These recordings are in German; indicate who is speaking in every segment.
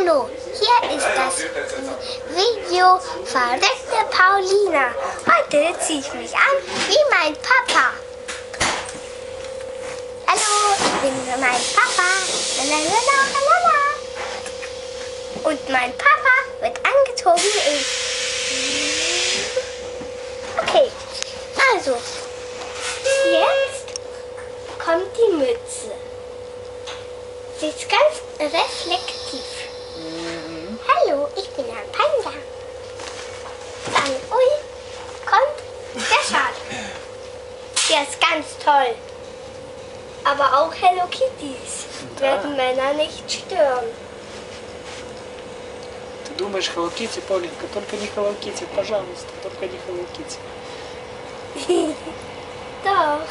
Speaker 1: Hallo, hier ist das Video Verrückte Paulina. Heute ziehe ich mich an wie mein Papa. Hallo, ich bin mein Papa. Lalalala. Und mein Papa wird angezogen wie ich. Okay, also, jetzt kommt die Mütze. Sie ist ganz reflektiv. Hallo, ich bin ein Panda. Dann, ui, kommt der Schal. Der ist ganz toll. Aber auch Hello Kitties werden Männer nicht stören.
Speaker 2: Ты думаешь, Hello Kitty, Paulinka, только не Hello Kitty, пожалуйста, только не Hello Kitty.
Speaker 1: Doch.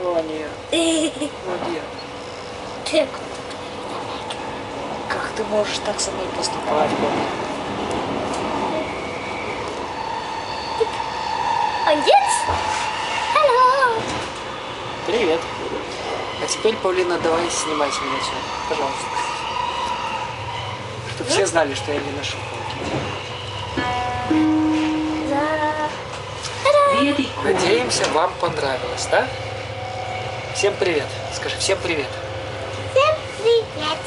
Speaker 2: О, нет. О, нет. Как ты можешь так со мной поступать, Paulinka?
Speaker 1: Und jetzt? Hallo.
Speaker 2: Привет. А теперь, Паулина, давай снимай с меня все, пожалуйста. Чтобы все знали, что я не ношу Hello Kitty. Надеемся, вам понравилось, да? Всем привет. Скажи, всем привет.
Speaker 1: Всем привет.